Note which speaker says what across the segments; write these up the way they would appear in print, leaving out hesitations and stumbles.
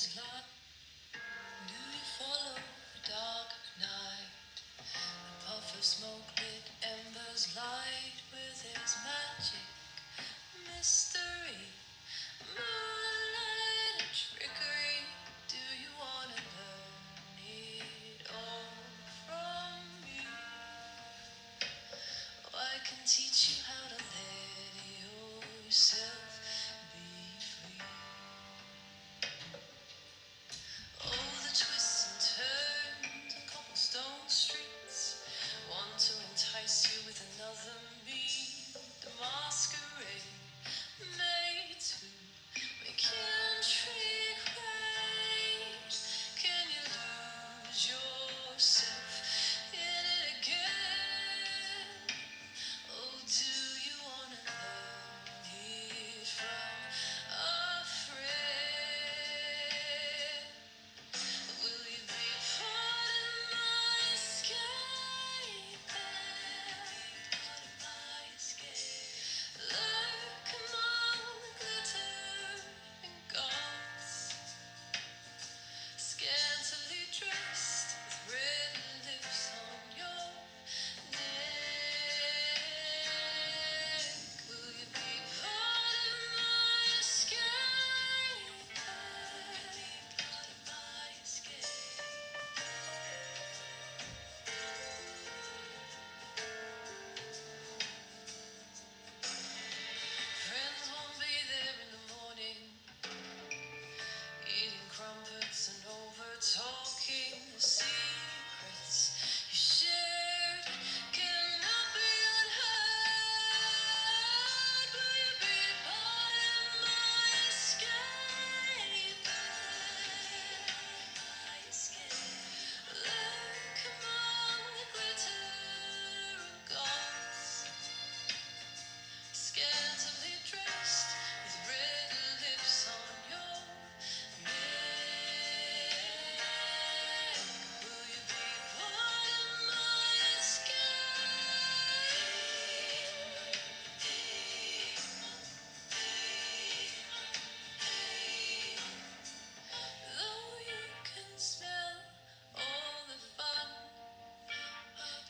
Speaker 1: Do you follow the dark night? The puff of smoke lit embers light with its magic mystery. Moonlight and trickery. Do you wanna learn it all from me? Oh, I can teach you how to let yourself be free. Oh, the twists and turns and cobblestone streets want to entice you with another me. The masquerade made to make you intrigue. Can you lose yourself in it again? Oh, do you wanna learn it from a friend? Will you be part of my escape? Lurk among the glitter and gauze, scantily dressed with red lips on your neck. Will you be part of my escape? Part of my escape. Friends won't be there in the morning, eating crumpets and over-talking. The secrets you shared cannot be unheard. Will you be part of my escape? My escape. Lurk among the glitter and gauze, scantily dressed with red lips on your neck. Will you be part of my escape? Though you can smell all the fun,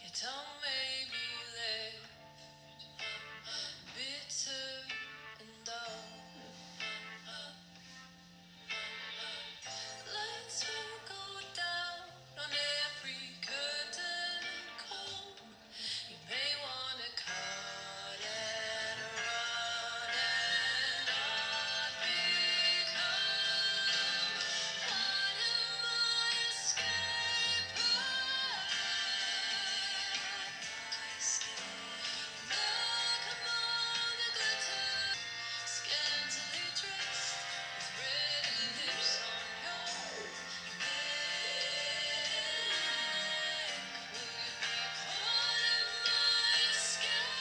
Speaker 1: your tongue may be left bitter and dull. Lights will go down on every curtain call. You may wanna cut and run and not become part of my escape. Look among the glitter, scantily dressed with red lips on your neck. Will you be part of my escape?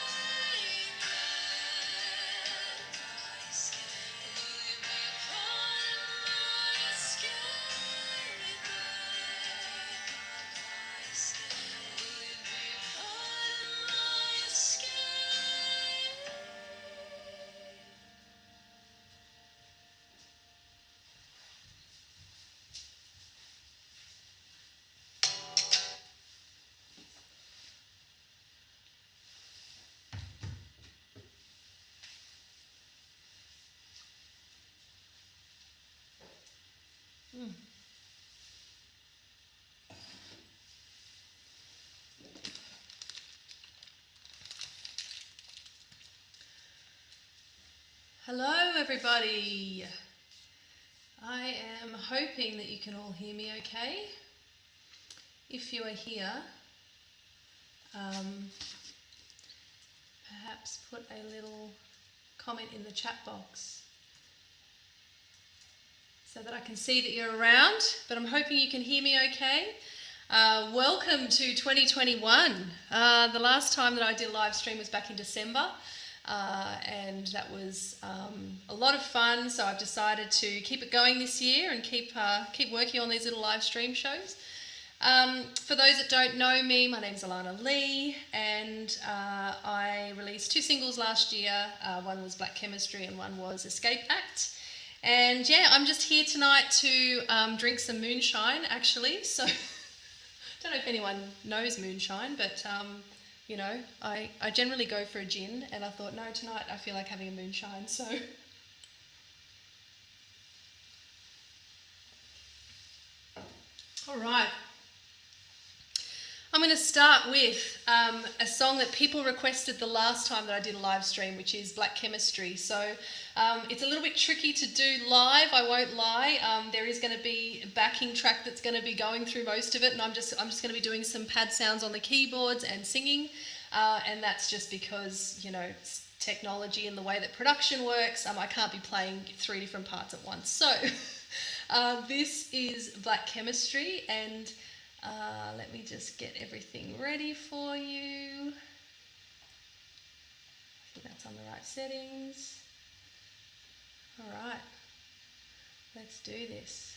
Speaker 1: Will you be part of my escape? Will you be part of my escape? Hello everybody. I am hoping that you can all hear me okay. If you are here, perhaps put a little comment in the chat box so that I can see that you're around, but I'm hoping you can hear me okay. Welcome to 2021. The last time that I did a live stream was back in December, and that was a lot of fun, so I've decided to keep it going this year and keep working on these little live stream shows. For those that don't know me, my name's Alana-Lee, and I released 2 singles last year. One was Black Chemistry and one was Escape Act. And yeah, I'm just here tonight to drink some moonshine, actually. So, I don't know if anyone knows moonshine, but you know, I generally go for a gin, and I thought, no, tonight I feel like having a moonshine, so. All right. I'm going to start with a song that people requested the last time that I did a live stream, which is Black Chemistry. So it's a little bit tricky to do live, I won't lie. There is going to be a backing track that's going to be going through most of it, and I'm just going to be doing some pad sounds on the keyboards and singing, and that's just because, you know, it's technology and the way that production works. I can't be playing 3 different parts at once. So this is Black Chemistry, and let me just get everything ready for you. I think that's on the right settings. All right, let's do this.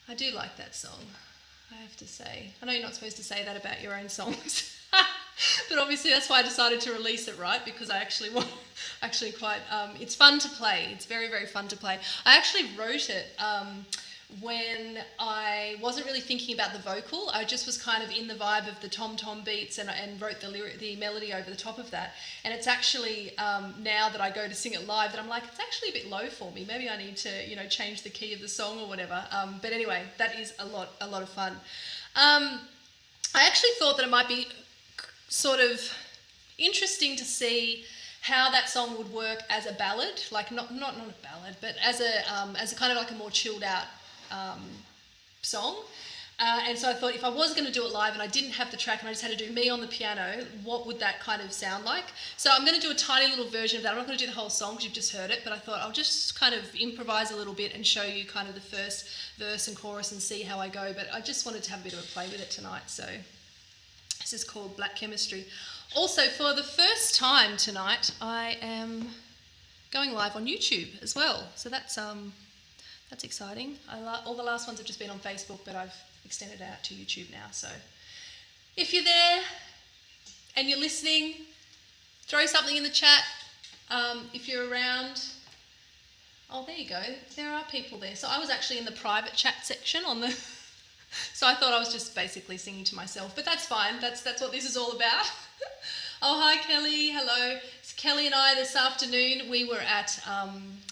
Speaker 1: I do like that song, I have to say. I know you're not supposed to say that about your own songs, but obviously that's why I decided to release it, right? Because I actually want, it's fun to play. It's very, very fun to play. I actually wrote it when I wasn't really thinking about the vocal. I just was kind of in the vibe of the tom-tom beats and wrote the melody over the top of that. And it's actually, now that I go to sing it live, that I'm like, it's actually a bit low for me. Maybe I need to, you know, change the key of the song or whatever. But anyway, that is a lot of fun. I actually thought that it might be sort of interesting to see how that song would work as a ballad, like not a ballad, but as a kind of like a more chilled out song. And so I thought if I was going to do it live and I didn't have the track and I just had to do me on the piano, what would that kind of sound like? So I'm going to do a tiny little version of that. I'm not going to do the whole song because you've just heard it, but I thought I'll just kind of improvise a little bit and show you kind of the first verse and chorus and see how I go. But I just wanted to have a bit of a play with it tonight. So this is called Black Chemistry. Also, for the first time tonight, I am going live on YouTube as well. So that's exciting. All the last ones have just been on Facebook, but I've extended it out to YouTube now. So if you're there and you're listening, throw something in the chat. If you're around, oh, there you go. There are people there. So I was actually in the private chat section on the... So I thought I was just basically singing to myself, but that's fine. That's what this is all about. Oh, hi, Kelly. Hello. So Kelly and I this afternoon, we were at,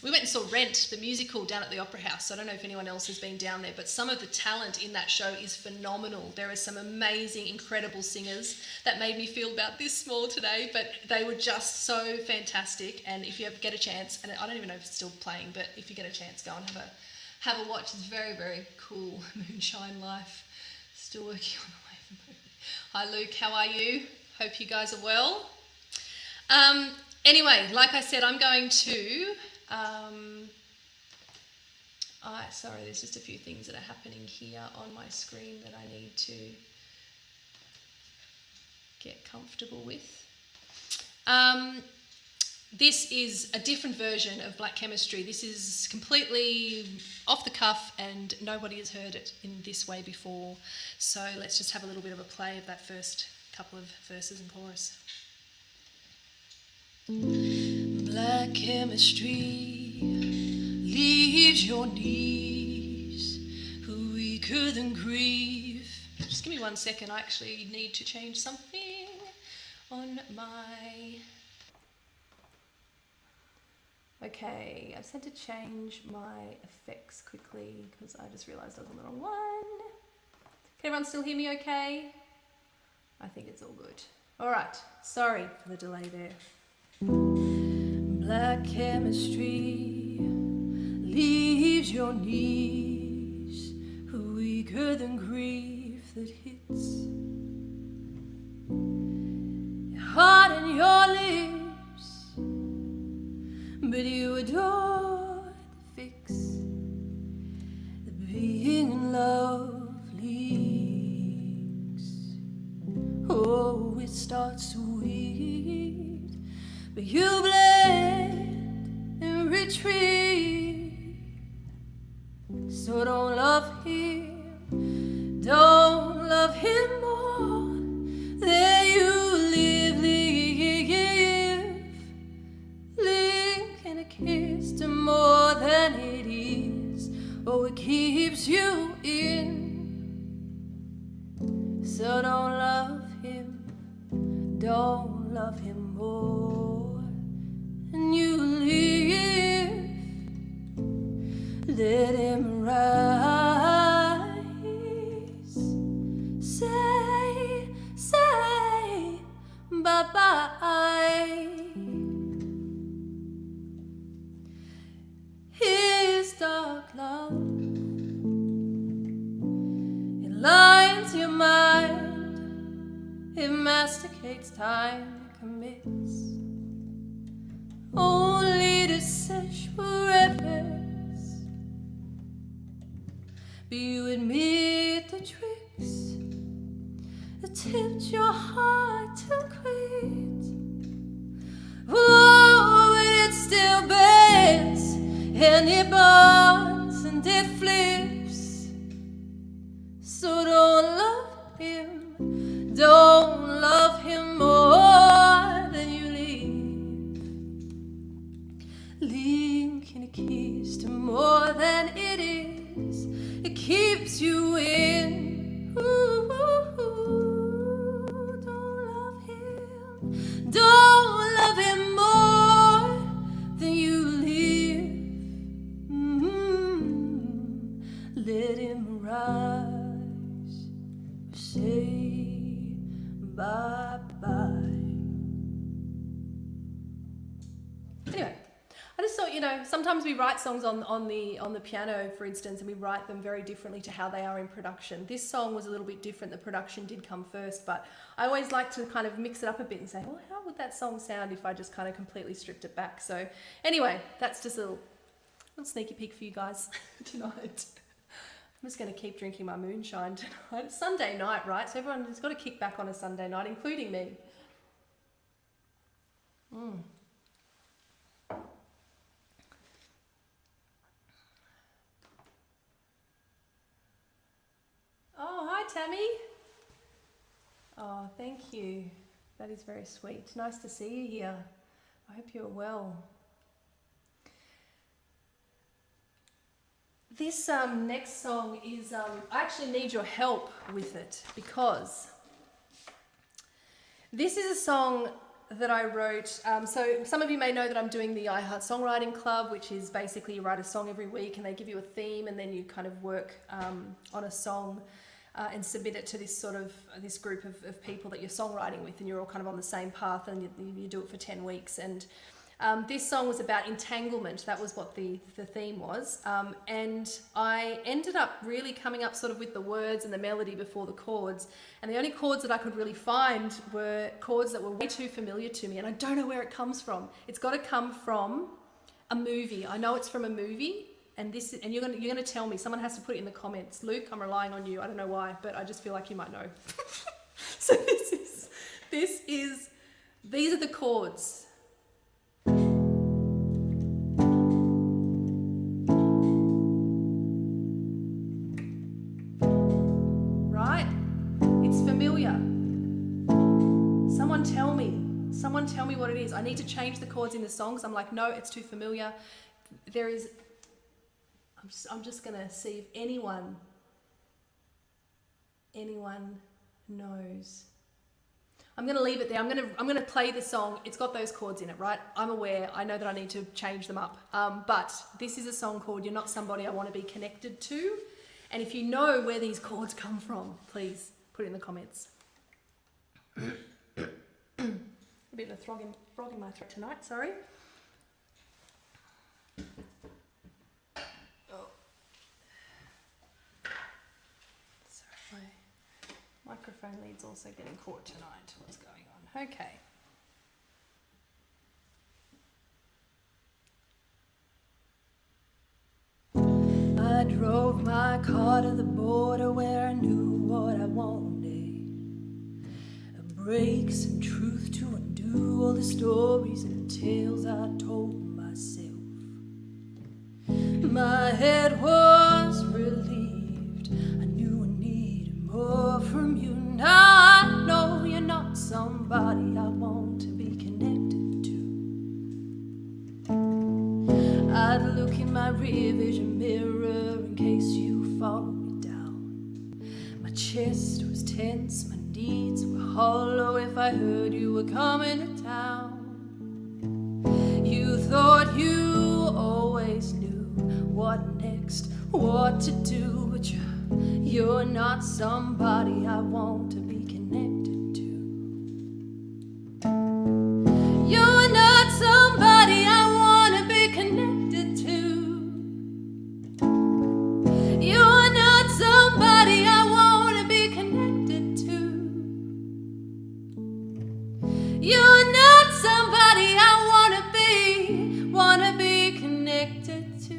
Speaker 1: we went and saw Rent, the musical, down at the Opera House. So I don't know if anyone else has been down there, but some of the talent in that show is phenomenal. There are some amazing, incredible singers that made me feel about this small today, but they were just so fantastic. And if you ever get a chance, and I don't even know if it's still playing, but if you get a chance, go and have a watch. It's very, very cool. Moonshine Life. Still working on the way from home. Hi, Luke. How are you? Hope you guys are well. Anyway, like I said, I'm going to... sorry, there's just a few things that are happening here on my screen that I need to get comfortable with. This is a different version of Black Chemistry. This is completely off the cuff and nobody has heard it in this way before. So let's just have a little bit of a play of that first couple of verses and chorus. Black chemistry leaves your knees weaker than grief. Just give me 1 second. I actually need to change something on my... Okay, I just had to change my effects quickly because I just realised I was on the wrong one. Can everyone still hear me okay? I think it's all good. All right, sorry for the delay there. Black chemistry leaves your knees weaker than grief that hits your heart and your lips, but you adore the fix that being in love leaks. Oh, it starts sweet, but you blend and retreat. So don't love him, don't love him more than you live, link and a kiss to more than it is. Oh, it keeps you in. So don't love him, don't love him more than you live. Let him rise. Say bye-bye. His dark love, it lines your mind, it masticates time, it commits only to sexual reference. But you admit the tricks that tipped your heart to quit. Oh, but it still bends and it bonds and it flips. So don't love him, don't love him more than you leave. Link and a kiss to more than it is. It keeps you in. Ooh, don't love him, don't love him more than you live. Let him rise. know, sometimes we write songs on the piano, for instance, and we write them very differently to how they are in production. This song was a little bit different. The production did come first, but I always like to kind of mix it up a bit and say, well, how would that song sound if I just kind of completely stripped it back? So anyway, that's just a little sneaky peek for you guys tonight. I'm just going to keep drinking my moonshine tonight. It's Sunday night, right? So everyone has got to kick back on a Sunday night, including me. Oh, hi Tammy. Oh, thank you. That is very sweet. Nice to see you here. I hope you're well. This next song is, I actually need your help with it because this is a song that I wrote. So some of you may know that I'm doing the iHeart Songwriting Club, which is basically you write a song every week and they give you a theme and then you kind of work on a song and submit it to this group of people that you're songwriting with, and you're all kind of on the same path, and you do it for 10 weeks. And this song was about entanglement. That was what the theme was. And I ended up really coming up sort of with the words and the melody before the chords. And the only chords that I could really find were chords that were way too familiar to me. And I don't know where it comes from. It's got to come from a movie. I know it's from a movie. And you're gonna tell me. Someone has to put it in the comments. Luke, I'm relying on you. I don't know why, but I just feel like you might know. So these are the chords. Right? It's familiar. Someone tell me what it is. I need to change the chords in the songs. I'm like, no, it's too familiar. I'm just gonna see if anyone knows. I'm gonna leave it there. I'm gonna play the song. It's got those chords in it, right? I'm aware. I know that I need to change them up. But this is a song called "You're Not Somebody I Want to Be Connected To," and if you know where these chords come from, please put it in the comments. A bit of a frog in my throat tonight. Sorry. Microphone lead's also getting caught tonight. What's going on? Okay. I drove my car to the border where I knew what I wanted. Breaks and truth to undo all the stories and tales I told myself. My head was relieved. I knew I needed more from you. Now I know you're not somebody I want to be connected to. I'd look in my rear vision mirror in case you followed me down. My chest was tense, my knees were hollow if I heard you were coming to town. You thought you always knew what next, what to do, but you're not somebody I want to be connected to. You're not somebody I want to be connected to. You're not somebody I want to be connected to. You're not somebody I want to be connected to.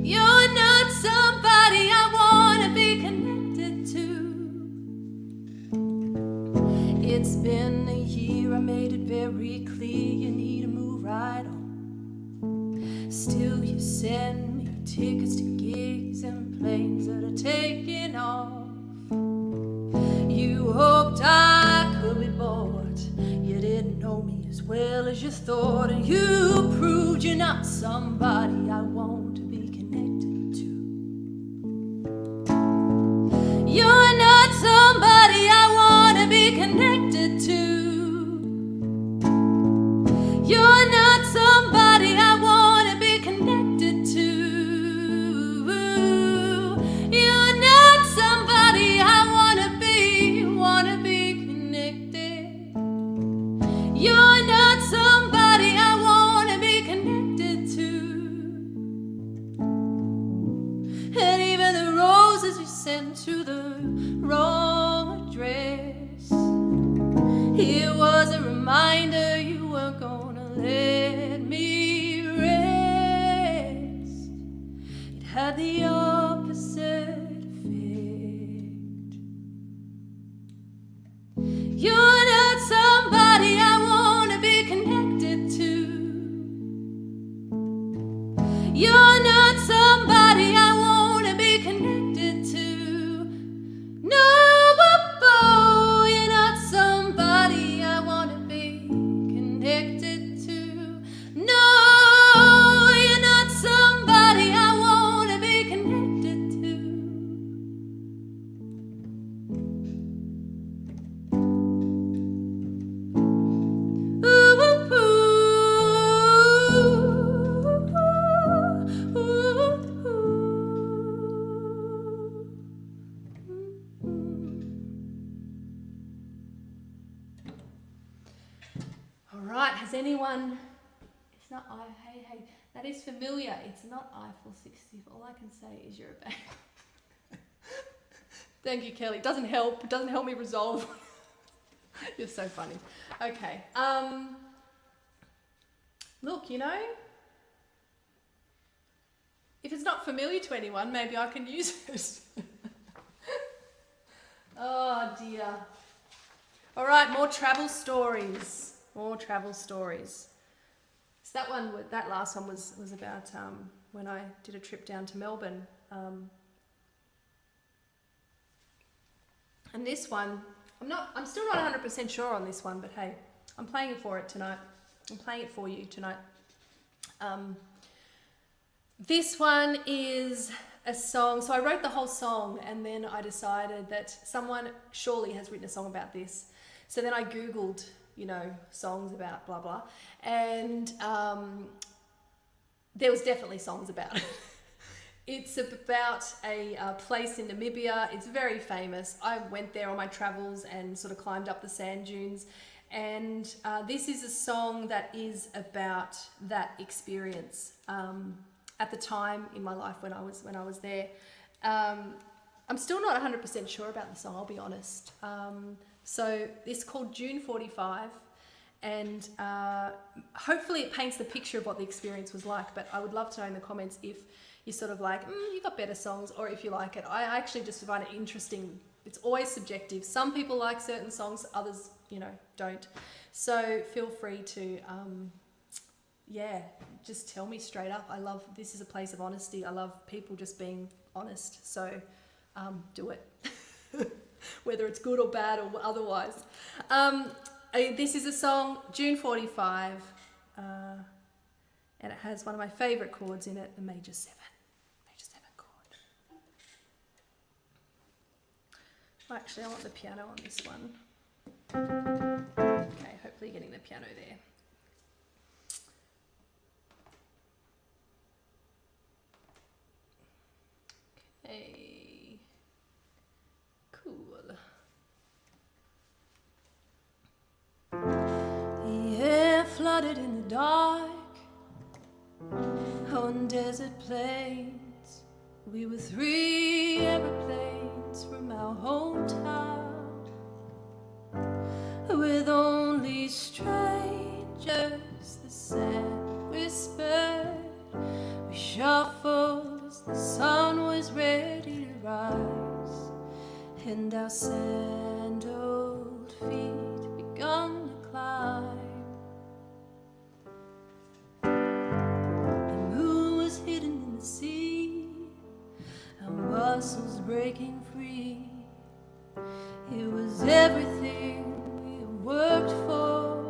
Speaker 1: You're not somebody I want to be connected to. It's been a year, I made it very clear you need to move right on. Still you send me tickets to gigs and planes that are taking off. You hoped I could be bought. You didn't know me as well as you thought, and you proved you're not somebody I want to be connected to. You're not somebody I want to be connected to. You're not somebody I want to be connected to. You're not somebody I want to be connected. You're not somebody I want to be connected to. reminder you weren't gonna let me rest. It had the opposite effect. You're not somebody I wanna be connected to. You're not somebody I wanna be connected to. No, you're not somebody I wanna be connected to. No, you're not somebody I wanna be connected to. Ooh, ooh, ooh, ooh, ooh. All right, has anyone, it's not, hey, that is familiar. It's not Eiffel 60. All I can say is you're a babe. Thank you, Kelly. It doesn't help. It doesn't help me resolve. You're so funny. Okay. Look, you know, if it's not familiar to anyone, maybe I can use it. Oh dear. All right, more travel stories. More travel stories. So that last one was about when I did a trip down to Melbourne. And this one, I'm still not 100% sure on this one, but hey, I'm playing it for it tonight. I'm playing it for you tonight. This one is a song. So I wrote the whole song and then I decided that someone surely has written a song about this. So then I Googled, you know, songs about blah, blah. And there was definitely songs about it. It's about a place in Namibia. It's very famous. I went there on my travels and sort of climbed up the sand dunes. And this is a song that is about that experience at the time in my life when I was there. I'm still not 100% sure about the song, I'll be honest. So it's called June 45. And hopefully it paints the picture of what the experience was like, but I would love to know in the comments if you're sort of like, you got better songs, or if you like it. I actually just find it interesting. It's always subjective. Some people like certain songs, others, you know, don't. So feel free to, just tell me straight up. This is a place of honesty. I love people just being honest. So do it, whether it's good or bad or otherwise. This is a song, June 45, and it has one of my favourite chords in it, the major 7 chord. Well, actually, I want the piano on this one. Okay, hopefully you're getting the piano there. Okay, cool. The air flooded in the dark on desert plains. We were 3 aeroplanes from our hometown, with only strangers. The sand whispered. We shuffled as the sun was ready to rise, and our sandaled feet begun to climb. The moon was hidden in the sea, our muscles breaking free. It was everything we worked for.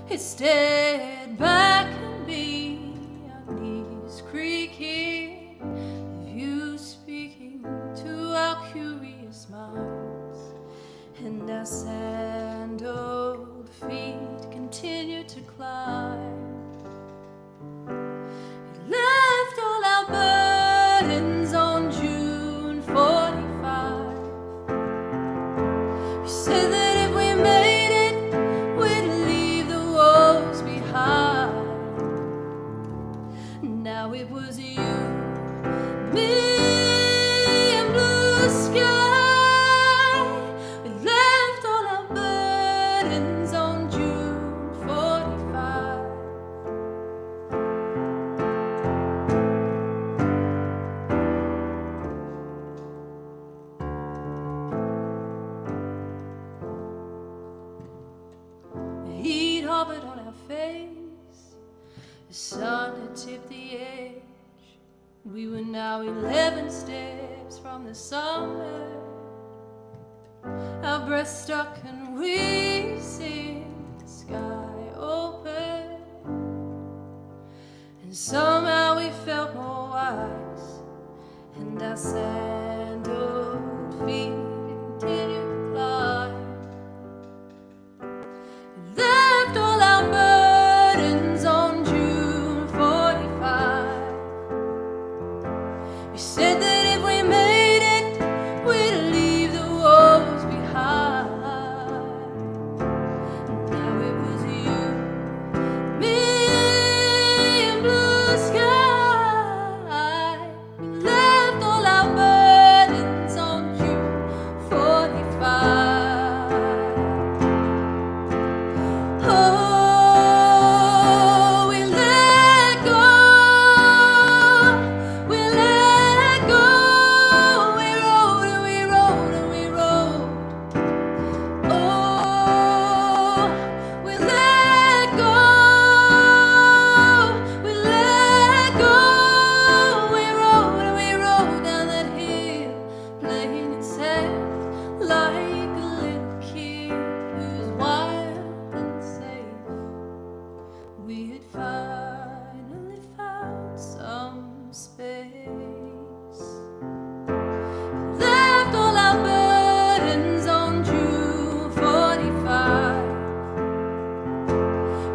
Speaker 1: It stared back at me, our knees creaking, the view speaking to our curious minds, and our sandaled feet continued to climb. It left all our burdens on June 45. We said that if we made it, we'd leave the wars behind. sun had tipped the edge. We were now 11 steps from the summit. Our breath stuck and we see the sky open. And somehow we felt more wise, and our sandaled feet continued to climb. We left all our burdens on June 45. We said that if we made it, we'd leave the walls behind. Now it was you, me, and blue sky. We left all our burdens on June 45. Oh, we let go. We let go. We rode and we rode and we rode. Oh, we let go. We let go. We rode and we rode down that hill, playing it sad like a little kid who's wild and safe. We had finally found some space. Left all our burdens on June 45.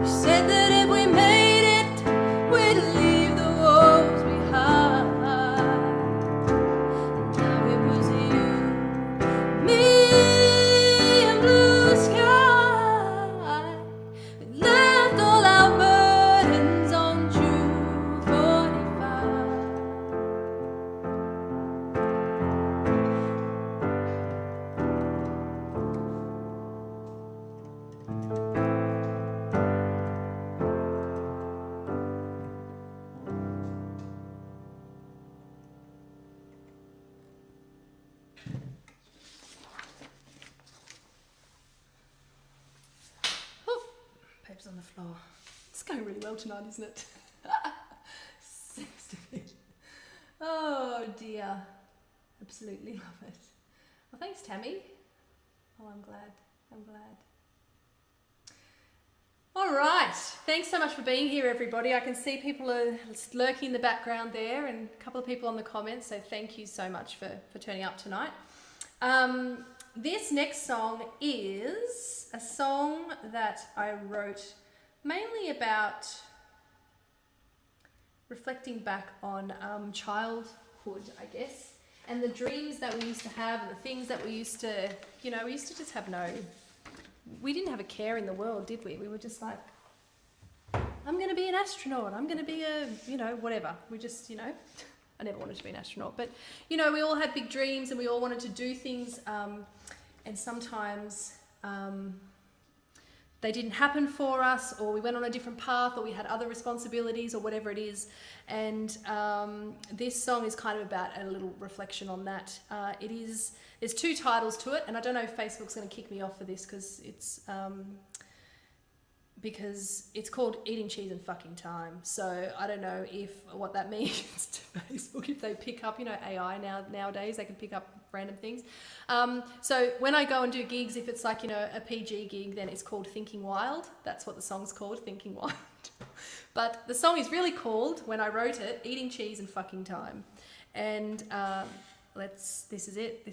Speaker 1: We said that if we made it, we'd leave the walls behind. Now it was you, me, and blue sky. We left all our burdens on June 45. Oh, paper's on the floor. It's going really well tonight, isn't it? Seems to be. Oh dear. Absolutely love it. Well, thanks, Tammy. Oh, I'm glad. I'm glad. All right. Thanks so much for being here, everybody. I can see people are lurking in the background there and a couple of people on the comments, so thank you so much for turning up tonight. This next song is a song that I wrote mainly about reflecting back on childhood, I guess, and the dreams that we used to have and the things that we used to, we used to just have we didn't have a care in the world, did we? We were just like, I'm going to be an astronaut, I'm going to be a, whatever. We just, I never wanted to be an astronaut, but, we all had big dreams and we all wanted to do things, and sometimes they didn't happen for us, or we went on a different path, or we had other responsibilities, or whatever it is. And this song is kind of about a little reflection on that. There's two titles to it, and I don't know if Facebook's going to kick me off for this because it's called Eating Cheese and Fucking Time. So I don't know what that means to Facebook, if they pick up, AI nowadays, they can pick up random things. So when I go and do gigs, if it's like, a PG gig, then it's called Thinking Wild. That's what the song's called, Thinking Wild. But the song is really called, when I wrote it, Eating Cheese and Fucking Time. And this is it.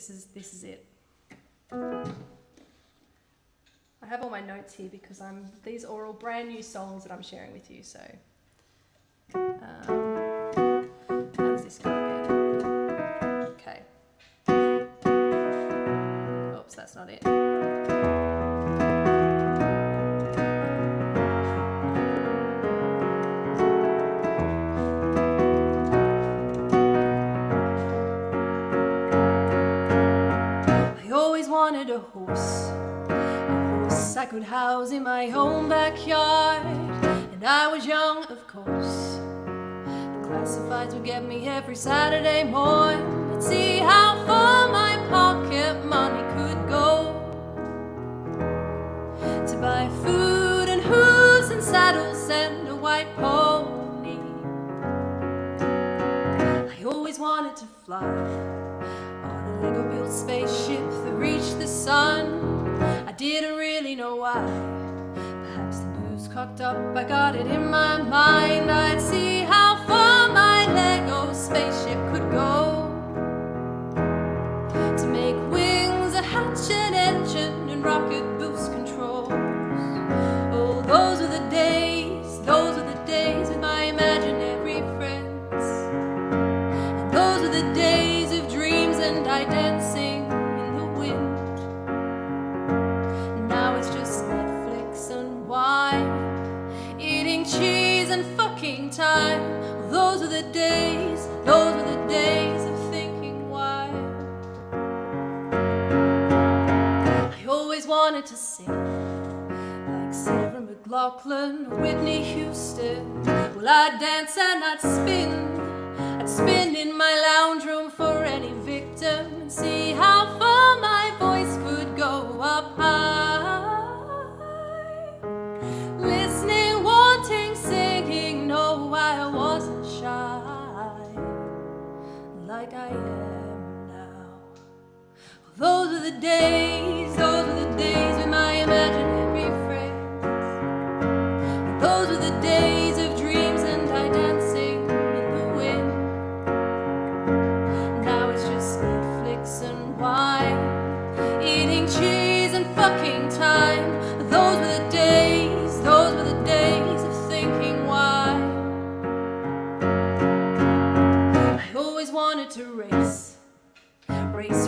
Speaker 1: I have all my notes here because these are all brand new songs that I'm sharing with you. So, how does this go again? Okay. Oops, that's not it. I always wanted a horse I could house in my own backyard. And I was young, of course. The classifieds would get me every Saturday morning. I'd see how far my pocket money could go to buy food and hooves and saddles and a white polo. spaceship that reached the sun. I didn't really know why. Perhaps the news cocked up, I got it in my mind. I'd see how far my Lego spaceship could go. To make wings, a hatch, an engine, and rocket boost controls. Oh, those were the days with my imaginary friends. And those were the days of dreams and I dancing in the wind. And now it's just Netflix and wine, eating cheese and fucking time. Oh, those were the days of thinking why. I always wanted to sing like Sarah McLachlan or Whitney Houston. Well, I'd dance and I'd spin in my lounge room for any victim and see how far my voice could go up high. Listening, wanting, singing, no, I wasn't shy like I am now. Those were the days with my imaginary friends. Those were the days of dreams and I dancing in the wind. Now it's just Netflix and wine, eating cheese and fucking time. Those were the days of thinking why. I always wanted to race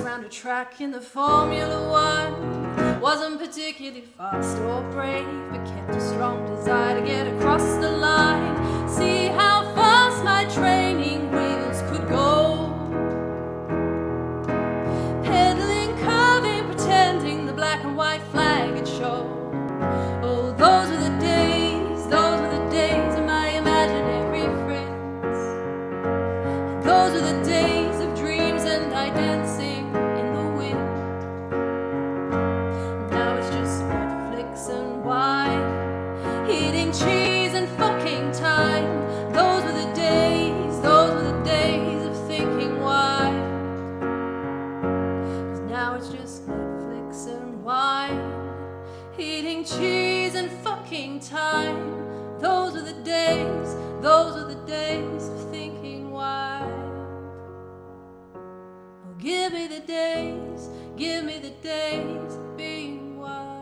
Speaker 1: around a track in the Formula One. Wasn't particularly fast or brave, but kept a strong desire to get across the line. See how fast my training wheels could go. Pedaling, curving, pretending the black and white flag would show. Oh, those were the days of my imaginary friends. And those were the days of dreams and I dancing in the wind. Now it's just Netflix and wine, eating cheese and fucking time. Those were the days of thinking why. 'Cause now it's just Netflix and wine, eating cheese and fucking time. Those were the days of thinking why. Oh, give me the days of being wild.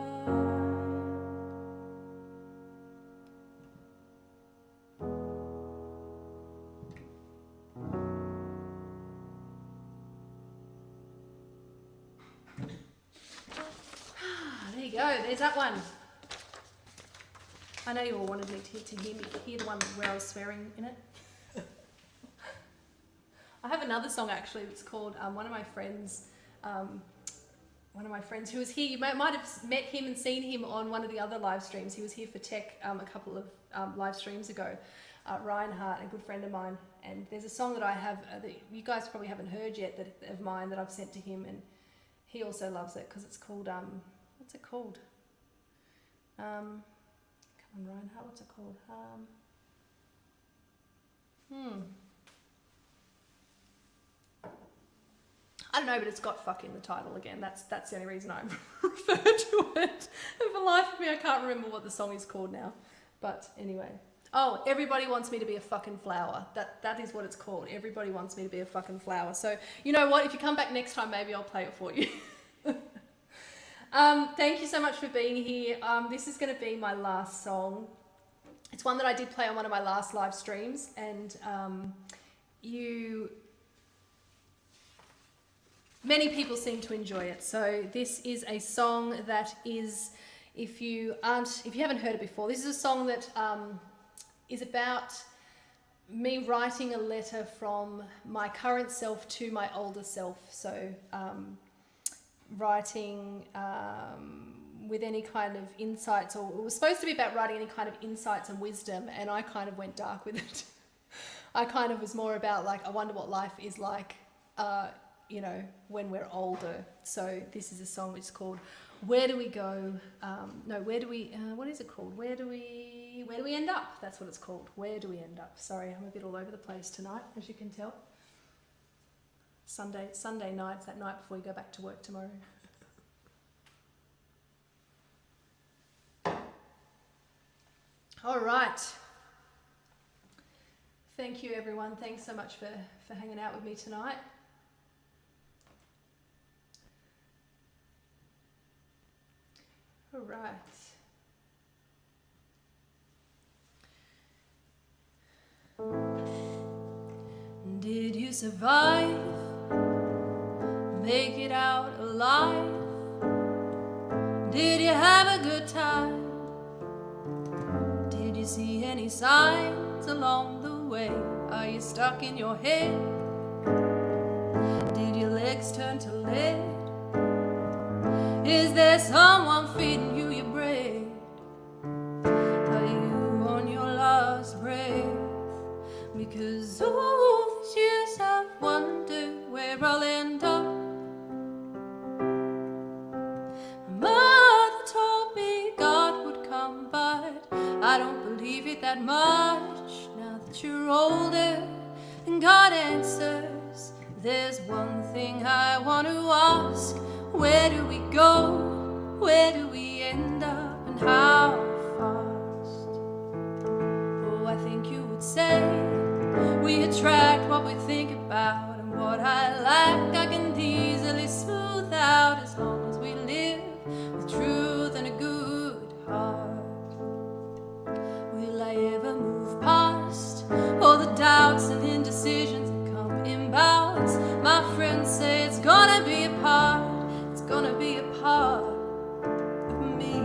Speaker 1: There you go, there's that one. I know you all wanted me to hear the one where I was swearing in it. I have another song actually that's called one of my friends who was here. You might have met him and seen him on one of the other live streams. He was here for Tech a couple of live streams ago. Ryan Hart, a good friend of mine. And there's a song that I have that you guys probably haven't heard yet of mine that I've sent to him, and he also loves it because it's called what's it called? Come on, Ryan Hart, what's it called? I don't know, but it's got fuck in the title again. That's the only reason I refer to it. And for the life of me, I can't remember what the song is called now. But anyway. Oh, Everybody Wants Me to Be a Fucking Flower. That is what it's called. Everybody Wants Me to Be a Fucking Flower. So, you know what? If you come back next time, maybe I'll play it for you. Thank you so much for being here. This is going to be my last song. It's one that I did play on one of my last live streams, and many people seem to enjoy it. So this is a song that is, if you haven't heard it before, this is a song that is about me writing a letter from my current self to my older self. So writing with any kind of insights, or it was supposed to be about writing any kind of insights and wisdom, and I kind of went dark with it. I kind of was more about like, I wonder what life is like, you know, when we're older. So this is a song which is called Where Do We Go? What is it called? Where do we end up? That's what it's called. Where do we end up? Sorry, I'm a bit all over the place tonight, as you can tell. Sunday nights, that night before you go back to work tomorrow. All right. Thank you, everyone. Thanks so much for hanging out with me tonight. All right. Did you survive? Make it out alive? Did you have a good time? Did you see any signs along the way? Are you stuck in your head? Did your legs turn to lead? Is there someone feeding you your bread? Are you on your last breath? Because all these years I've wondered where I'll end up. My mother told me God would come, but I don't believe it that much. Now that you're older and God answers, there's one thing I want to ask. Where do we go? Where do we end up? And how fast? Oh, I think you would say we attract what we think about, and what I lack I can easily smooth out, as long as we live with truth and a good heart. Will I ever move past all the doubts and indecisions that come in bouts? My friends say it's gonna be a part, it's gonna be a part of me.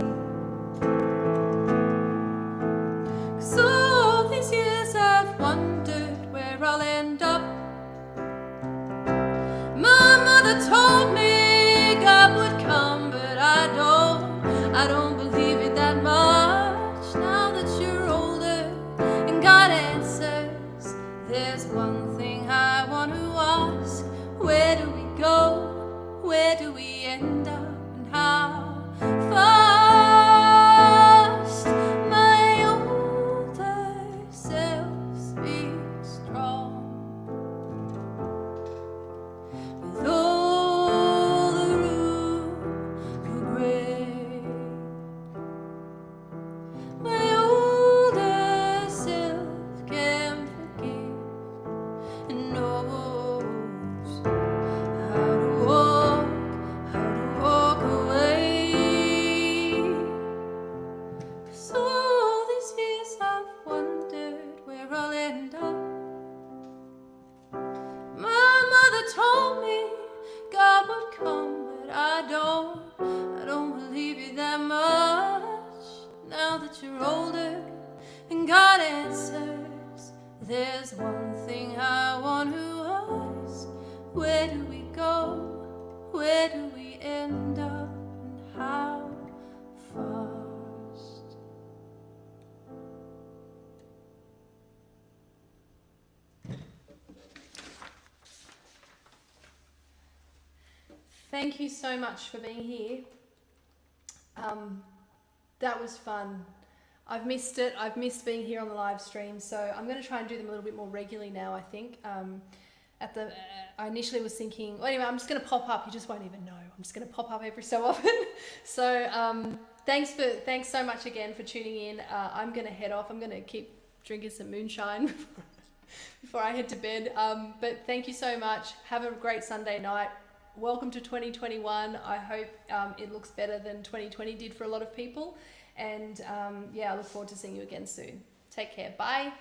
Speaker 1: 'Cause all these years I've wondered where I'll end up. My mother told me God would come, but I don't believe it that much. Now that you're older and God answers, there's one thing I want to ask. Where do we go? Where do we end up? And how fast? My older self speaks strong, with all the room for great. My older self can forgive and knows how to walk away. 'Cause all these years I've wondered where I'll end up. My mother told me God would come, but I don't believe it that much. Now that you're older and God answers, there's one thing I want to ask. Where do we go? Where do we end up? And how fast? Thank you so much for being here. That was fun. I've missed it. I've missed being here on the live stream, so I'm going to try and do them a little bit more regularly now, I think. I initially was thinking, well, anyway, I'm just going to pop up. You just won't even know. I'm just going to pop up every so often. So thanks so much again for tuning in. I'm going to head off. I'm going to keep drinking some moonshine before I head to bed. But thank you so much. Have a great Sunday night. Welcome to 2021. I hope it looks better than 2020 did for a lot of people. And yeah, I look forward to seeing you again soon. Take care. Bye.